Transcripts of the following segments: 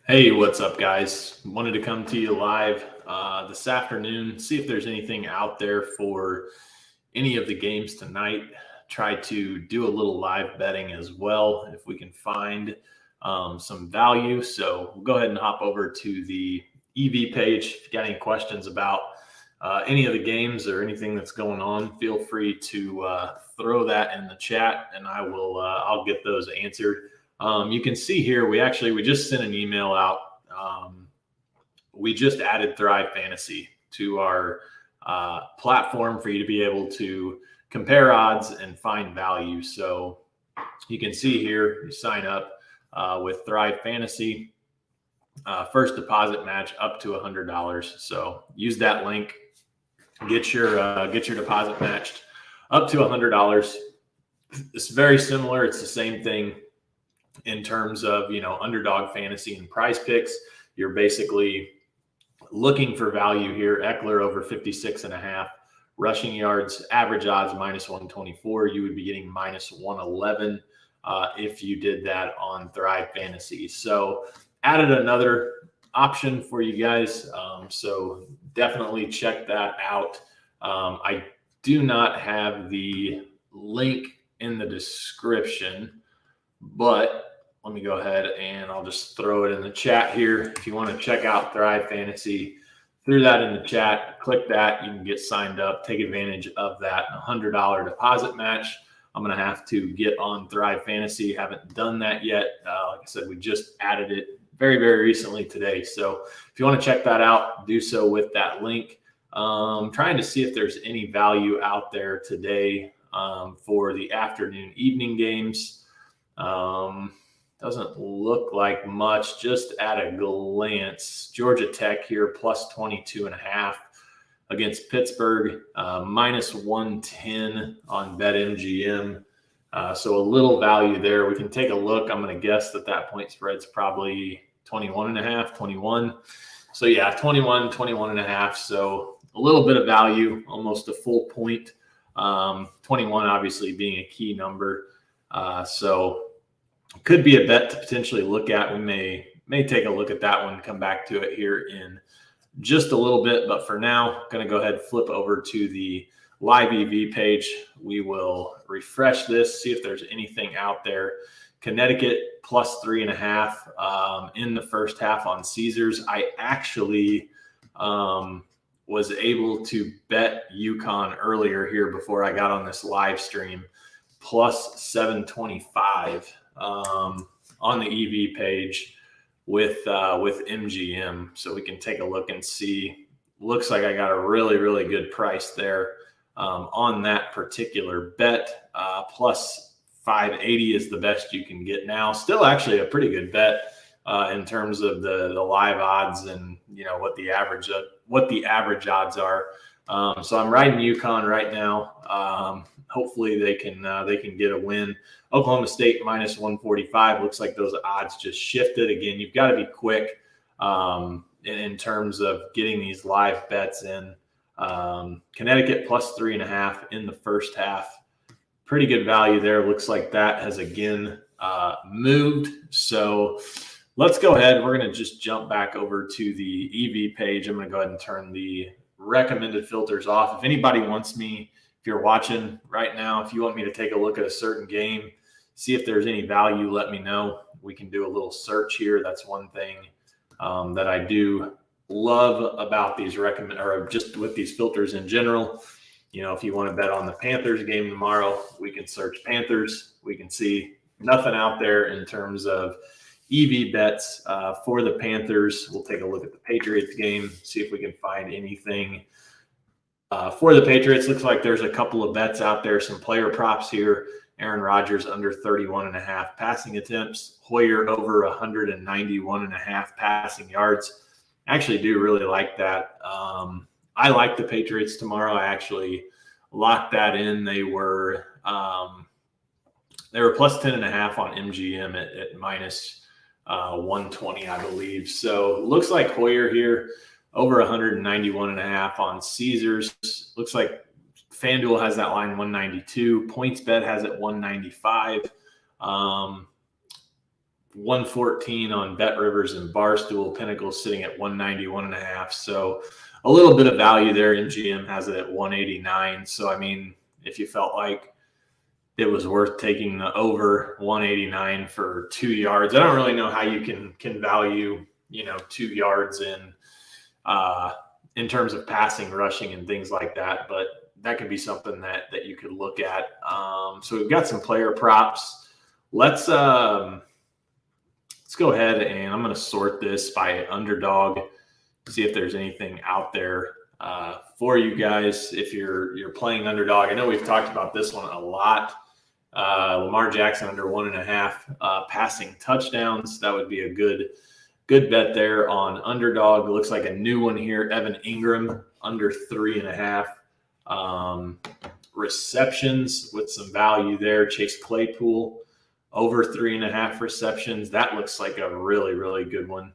Hey, what's up, guys? Wanted to come to you live this afternoon, see if there's anything out there for any of the games tonight. Try to do a little live betting as well if we can find some value. So we'll go ahead and hop over to the EV page. If you got any questions about any of the games or anything that's going on, feel free to throw that in the chat, and I'll get those answered. You can see here, we just sent an email out. We just added Thrive Fantasy to our platform for you to be able to compare odds and find value. So you can see here, you sign up with Thrive Fantasy, first deposit match up to $100. So use that link, get your deposit matched up to $100. It's very similar. It's the same thing in terms of, underdog fantasy and prize picks. You're basically looking for value here. Eckler over 56.5 rushing yards, average odds -124. You would be getting -111 if you did that on Thrive Fantasy. So added another option for you guys. So definitely check that out. I do not have the link in the description, but let me go ahead and I'll just throw it in the chat here. If you want to check out Thrive Fantasy, threw that in the chat, click that, you can get signed up, take advantage of that $100 deposit match. I'm going to have to get on Thrive Fantasy. Haven't done that yet. Like I said, we just added it very, very recently today. So if you want to check that out, do so with that link. Trying to see if there's any value out there today for the afternoon, evening games. Doesn't look like much, just at a glance. Georgia Tech here, plus 22.5 against Pittsburgh, -110 on BetMGM. So a little value there. We can take a look. I'm going to guess that point spread's probably 21.5, 21. So yeah, 21.5. So a little bit of value, almost a full point. 21 obviously being a key number. So could be a bet to potentially look at. We may take a look at that one, come back to it here in just a little bit. But for now, going to go ahead and flip over to the live EV page. We will refresh this, see if there's anything out there. Connecticut plus 3.5 in the first half on Caesars. I actually was able to bet UConn earlier here before I got on this live stream, plus 725 on the EV page with MGM. So we can take a look and see. Looks like I got a really, really good price there on that particular bet. Plus 580 is the best you can get now. Still actually a pretty good bet in terms of the live odds and what the average odds are. So I'm riding UConn right now. Hopefully they can get a win. Oklahoma State -145. Looks like those odds just shifted again. You've got to be quick in terms of getting these live bets in. Connecticut plus 3.5 in the first half. Pretty good value there. Looks like that has again moved. So let's go ahead. We're going to just jump back over to the EV page. I'm going to go ahead and turn the recommended filters off. If anybody wants me, if you're watching right now, if you want me to take a look at a certain game, see if there's any value, let me know. We can do a little search here. That's one thing that I do love about these or just with these filters in general. If you want to bet on the Panthers game tomorrow, we can search Panthers. We can see nothing out there in terms of EV bets for the Panthers. We'll take a look at the Patriots game, see if we can find anything for the Patriots. Looks like there's a couple of bets out there, some player props here. Aaron Rodgers under 31.5 passing attempts. Hoyer over 191.5 passing yards. I actually do really like that. I like the Patriots tomorrow. I actually locked that in. They were plus 10.5 on MGM at -120, I believe. So looks like Hoyer here over 191.5 on Caesars. Looks like FanDuel has that line 192. PointsBet has it 195. 114 on Bet Rivers and Barstool. Pinnacle sitting at 191.5. So a little bit of value there. MGM has it at 189. So, I mean, if you felt like it was worth taking the over 189 for 2 yards, I don't really know how you can value, 2 yards in terms of passing, rushing, and things like that. But that could be something that you could look at. So we've got some player props. Let's go ahead and I'm going to sort this by underdog, see if there's anything out there for you guys if you're playing underdog. I know we've talked about this one a lot. Lamar Jackson under 1.5 passing touchdowns. That would be a good bet there on underdog. It looks like a new one here. Evan Ingram under 3.5 receptions with some value there. Chase Claypool over 3.5 receptions. That looks like a really, really good one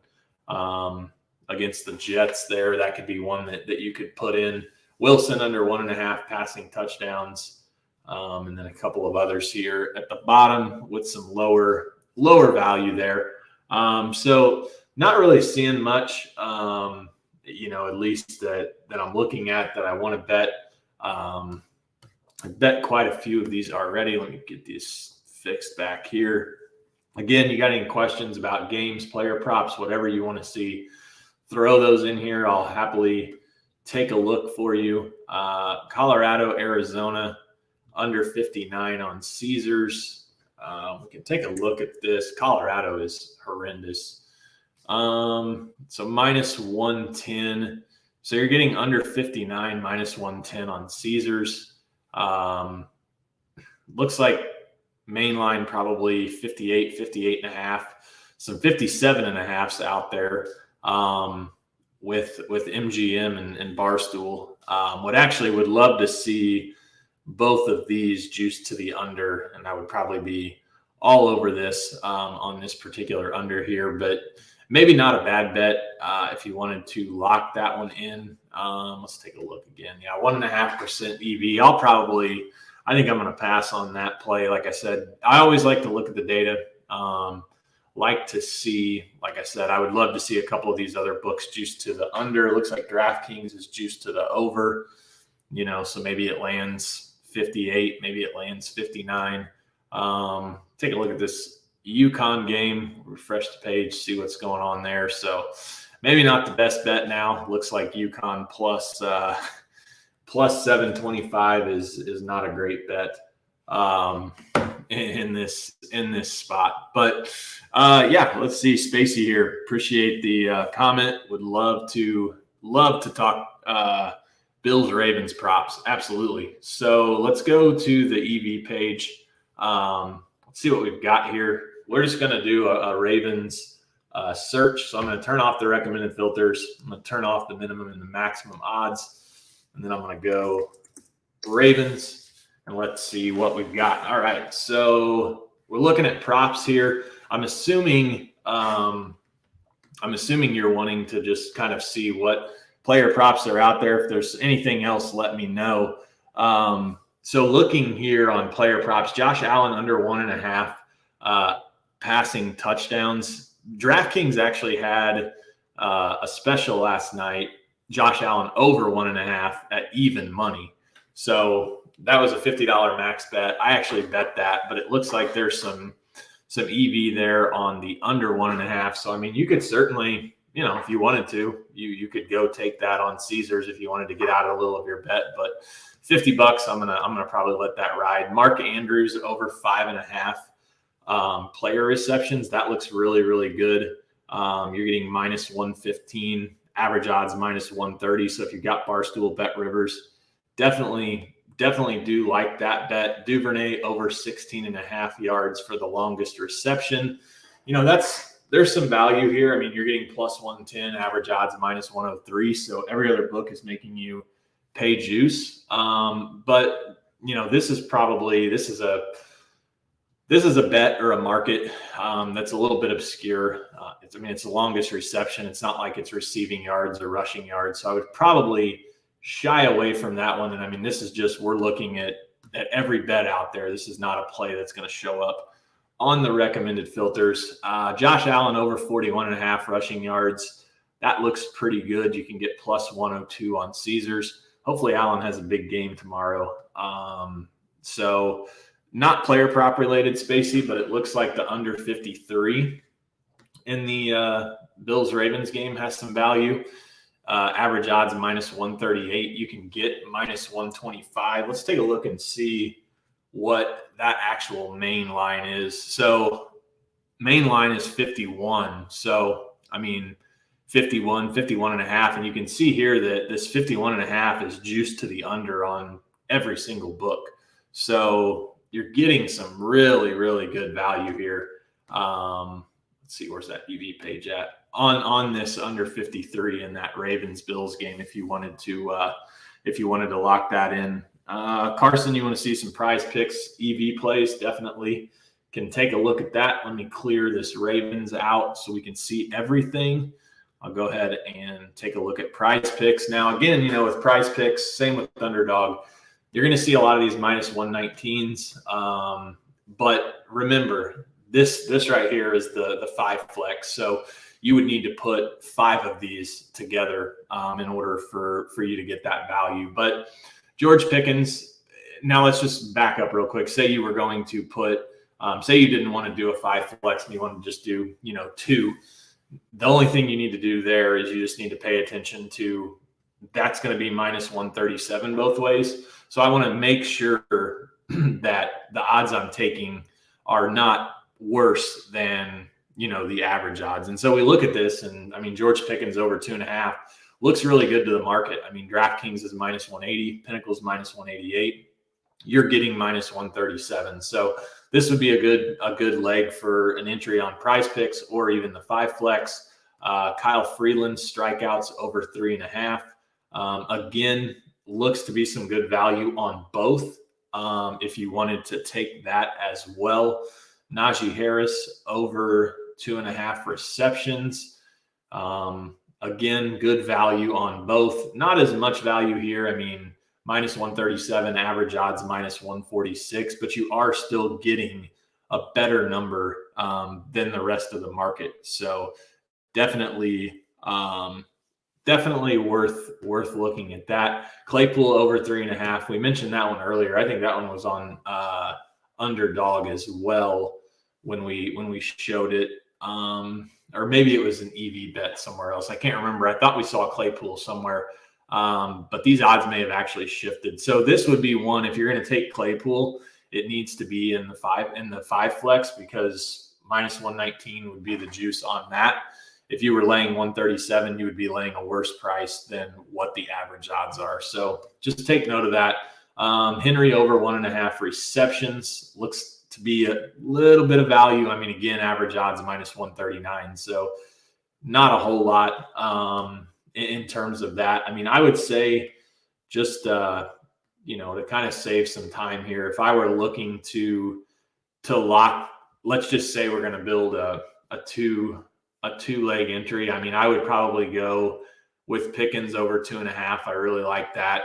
against the Jets there. That could be one that you could put in. Wilson under 1.5 passing touchdowns. And then a couple of others here at the bottom with some lower value there. So not really seeing much, at least that I'm looking at that I want to bet. I bet quite a few of these already. Let me get these fixed back here. Again, you got any questions about games, player props, whatever you want to see, throw those in here. I'll happily take a look for you. Colorado, Arizona, under 59 on Caesars. We can take a look at this. Colorado is horrendous. So minus 110. So you're getting under 59, minus 110 on Caesars. Looks like main line probably 58, 58.5. Some 57.5s out there with MGM and Barstool. Would love to see both of these juiced to the under, and I would probably be all over this on this particular under here, but maybe not a bad bet if you wanted to lock that one in. Let's take a look again. Yeah, 1.5% EV. I think I'm going to pass on that play. Like I said, I always like to look at the data. Like to see, like I said, I would love to see a couple of these other books juiced to the under. It looks like DraftKings is juiced to the over, so maybe it lands 58, maybe it lands 59. Take a look at this UConn game, refresh the page, see what's going on there. So maybe not the best bet now. Looks like UConn plus 725 is not a great bet in this spot. But let's see. Spacey here. Appreciate the comment. Would love to talk Bills Ravens props. Absolutely. So let's go to the EV page. Let's see what we've got here. We're just going to do a Ravens search. So I'm going to turn off the recommended filters. I'm going to turn off the minimum and the maximum odds. And then I'm going to go Ravens and let's see what we've got. All right. So we're looking at props here. I'm assuming you're wanting to just kind of see what player props are out there. If there's anything else, let me know. So looking here on player props, Josh Allen under 1.5 passing touchdowns. DraftKings actually had a special last night. Josh Allen over 1.5 at even money. So that was a $50 max bet. I actually bet that, but it looks like there's some EV there on the under 1.5. So, I mean, you could certainly, if you wanted to, you could go take that on Caesars if you wanted to get out a little of your bet, but $50, I'm gonna probably let that ride. Mark Andrews over 5.5 player receptions. That looks really, really good. You're getting minus 115, average odds minus 130. So if you've got Barstool, Bet Rivers, definitely do like that bet. Duvernay over 16.5 yards for the longest reception. There's some value here. I mean, you're getting plus 110, average odds minus 103. So every other book is making you pay juice. But this is a bet or a market that's a little bit obscure. It's the longest reception. It's not like it's receiving yards or rushing yards. So I would probably shy away from that one. And this is just, we're looking at every bet out there. This is not a play that's going to show up on the recommended filters, Josh Allen over 41.5 rushing yards. That looks pretty good. You can get plus 102 on Caesars. Hopefully Allen has a big game tomorrow. So not player prop related, Spacey, but it looks like the under 53 in the Bills-Ravens game has some value. Average odds minus 138. You can get minus 125. Let's take a look and see what that actual main line is. So main line is 51. So, 51 and a half. And you can see here that this 51 and a half is juiced to the under on every single book. So you're getting some really, really good value here. Let's see, where's that EV page at? On this under 53 in that Ravens Bills game, if you wanted to lock that in. Carson, you want to see some prize picks, EV plays, definitely can take a look at that. Let me clear this Ravens out so we can see everything. I'll go ahead and take a look at prize picks. Now, again, with prize picks, same with Underdog, you're going to see a lot of these minus 119s. But remember, this right here is the 5 flex. So you would need to put 5 of these together in order for you to get that value. But George Pickens, now let's just back up real quick. Say you were going to put, say you didn't want to do a 5 flex and you want to just do, 2. The only thing you need to do there is you just need to pay attention to that's going to be minus 137 both ways. So I want to make sure that the odds I'm taking are not worse than, the average odds. And so we look at this and George Pickens over 2.5 looks really good to the market. DraftKings is minus 180, Pinnacle's minus 188. You're getting minus 137. So this would be a good leg for an entry on prize picks or even the 5 flex. Kyle Freeland's strikeouts over 3.5. Again, looks to be some good value on both. If you wanted to take that as well. Najee Harris over 2.5 receptions. Again, good value on both. Not as much value here. Minus 137, average odds minus 146, but you are still getting a better number than the rest of the market. So definitely worth looking at that. Claypool over 3.5. We mentioned that one earlier. I think that one was on Underdog as well when we showed it. Or maybe it was an EV bet somewhere else. I can't remember. I thought we saw Claypool somewhere. But these odds may have actually shifted. So this would be one, if you're going to take Claypool, it needs to be in the 5 flex because minus 119 would be the juice on that. If you were laying 137, you would be laying a worse price than what the average odds are. So just take note of that. Henry over 1.5 receptions looks to be a little bit of value. Again, average odds minus 139. So not a whole lot. In terms of that, I would say just, to kind of save some time here, if I were looking to lock, let's just say we're going to build a two-leg entry. I would probably go with Pickens over 2.5. I really like that.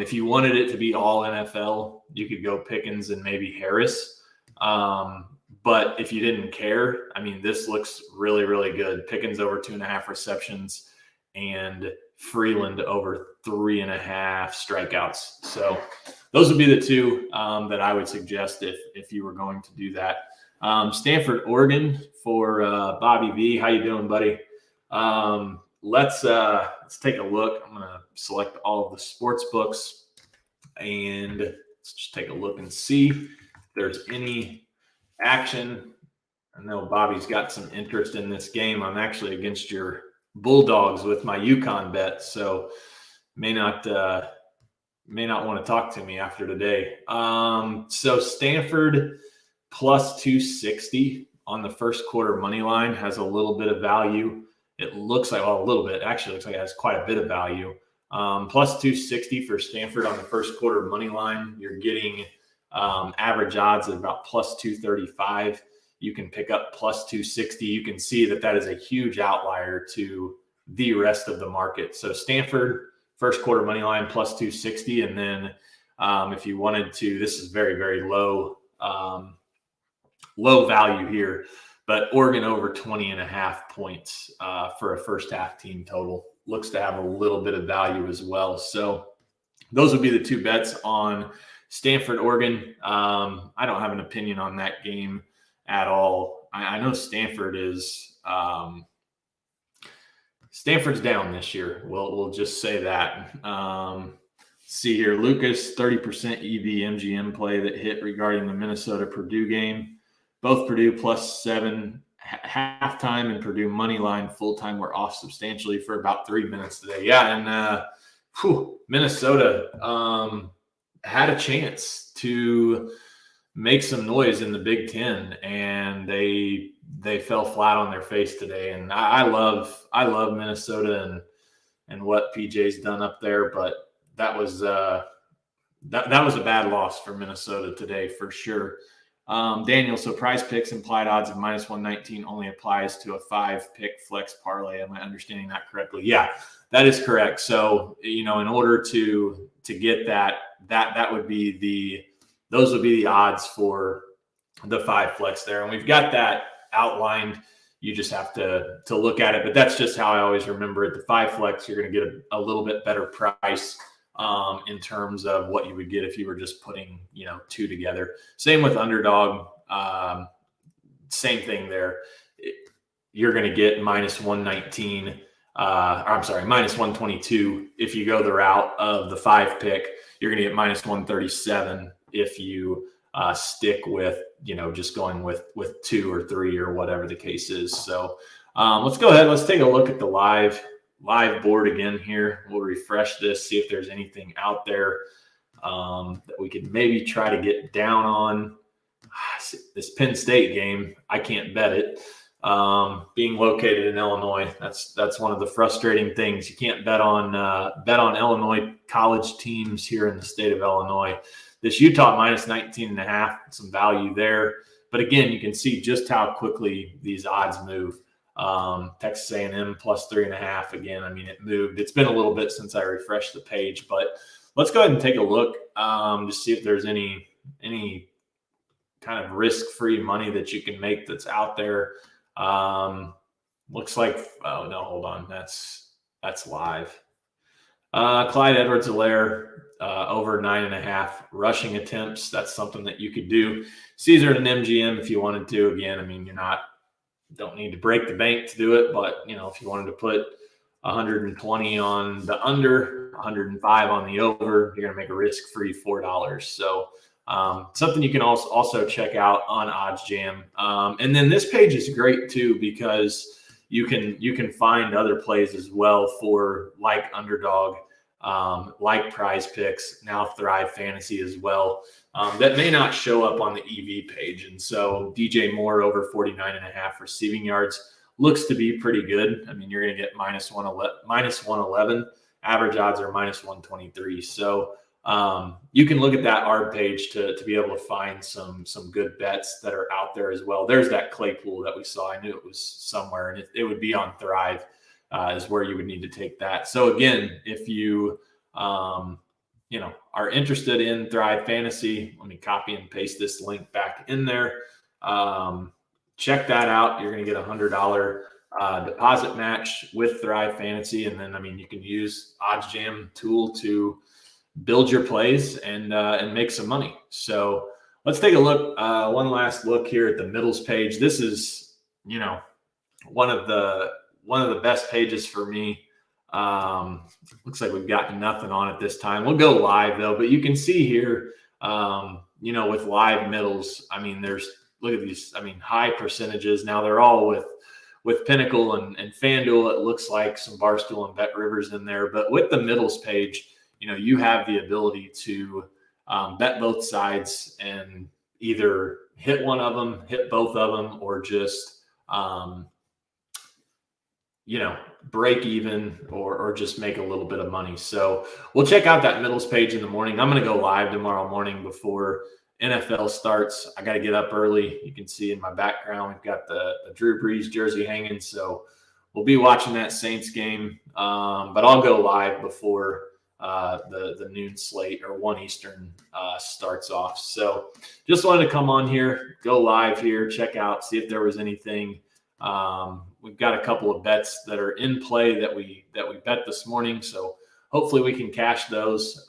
If you wanted it to be all NFL, you could go Pickens and maybe Harris. But if you didn't care, this looks really, really good. Pickens over 2.5 receptions. And Freeland over 3.5 strikeouts. So those would be the 2 that I would suggest if you were going to do that. Stanford, Oregon for Bobby V. How you doing, buddy? Let's take a look. I'm going to select all of the sports books and let's just take a look and see if there's any action. I know Bobby's got some interest in this game. I'm actually against your Bulldogs with my UConn bet, so may not want to talk to me after today. So Stanford plus 260 on the first quarter money line has a little bit of value. It looks like, a little bit. Actually, looks like it has quite a bit of value. Plus 260 for Stanford on the first quarter money line. You're getting average odds at about plus 235. You can pick up plus 260. You can see that is a huge outlier to the rest of the market. So Stanford, first quarter money line plus 260. And then if you wanted to, this is very, very low low value here, but Oregon over 20.5 points for a first half team total looks to have a little bit of value as well. So those would be the two bets on Stanford, Oregon. I don't have an opinion on that game at all. I know Stanford is Stanford's down this year. We'll just say that. See here, Lucas, 30% EV MGM play that hit regarding the Minnesota Purdue game. Both Purdue +7 halftime and Purdue money line full time were off substantially for about 3 minutes today. Yeah, and Minnesota had a chance to make some noise in the Big Ten, and they fell flat on their face today. And I love Minnesota and what PJ's done up there, but that was that was a bad loss for Minnesota today for sure. Daniel, so Prize Picks implied odds of -119 only applies to a 5-pick flex parlay. Am I understanding that correctly? Yeah, that is correct. So, in order to get that would be those would be the odds for the 5 flex there. And we've got that outlined. You just have to look at it, but that's just how I always remember it. The 5 flex, you're going to get a little bit better price in terms of what you would get if you were just putting, 2 together. Same with underdog. Same thing there. You're going to get -119. -122 if you go the route of the 5 pick. You're going to get -137 if you stick with, just going with 2 or 3 or whatever the case is. So let's go ahead. Let's take a look at the live board again here. We'll refresh this, see if there's anything out there that we could maybe try to get down on. This Penn State game, I can't bet it. Being located in Illinois, that's one of the frustrating things. You can't bet on Illinois college teams here in the state of Illinois. This Utah -19.5, some value there. But again, you can see just how quickly these odds move. Texas A&M +3.5. Again, it moved. It's been a little bit since I refreshed the page, but let's go ahead and take a look to see if there's any kind of risk-free money that you can make that's out there. Looks like, oh no, hold on. That's live. Clyde Edwards-Helaire over 9.5 rushing attempts. That's something that you could do. Caesar and MGM if you wanted to. Again, don't need to break the bank to do it, but if you wanted to put 120 on the under, 105 on the over, you're going to make a risk-free $4. So something you can also check out on OddsJam. And then this page is great too, because you can find other plays as well for like underdog, like Prize Picks, now Thrive Fantasy as well, that may not show up on the EV page. And so DJ Moore over 49.5 receiving yards looks to be pretty good. You're going to get -111. Average odds are -123. So you can look at that ARB page to be able to find some good bets that are out there as well. There's that Claypool that we saw. I knew it was somewhere, and it would be on Thrive is where you would need to take that. So again, if you are interested in Thrive Fantasy, let me copy and paste this link back in there. Check that out. You're going to get $100 deposit match with Thrive Fantasy, and then you can use OddsJam tool to build your plays and make some money. So let's take a look. One last look here at the middles page. This is one of the best pages for me. Looks like we've got nothing on it this time. We'll go live though, but you can see here, with live middles, look at these, high percentages. Now they're all with Pinnacle and FanDuel. It looks like some Barstool and Bet Rivers in there, but with the middles page, you have the ability to bet both sides and either hit one of them, hit both of them, or just, break even or just make a little bit of money. So we'll check out that middles page in the morning. I'm going to go live tomorrow morning before NFL starts. I got to get up early. You can see in my background, we've got the Drew Brees jersey hanging. So we'll be watching that Saints game. But I'll go live before the noon slate, or 1 Eastern starts off. So just wanted to come on here, go live here, check out, see if there was anything. We've got a couple of bets that are in play that we bet this morning. So hopefully we can cash those.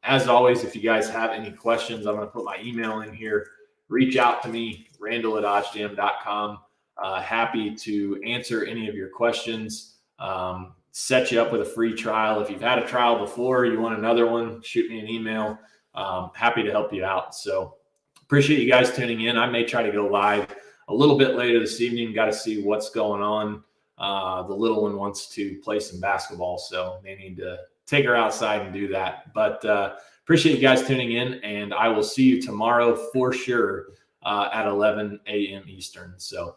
As always, if you guys have any questions, I'm going to put my email in here. Reach out to me, Randall@oddsjam.com. Happy to answer any of your questions. Set you up with a free trial. If you've had a trial before, you want another one, shoot me an email. Happy to help you out. So appreciate you guys tuning in. I may try to go live a little bit later this evening. Got to see what's going on. The little one wants to play some basketball, so they need to take her outside and do that. But appreciate you guys tuning in, and I will see you tomorrow for sure at 11 a.m. Eastern. So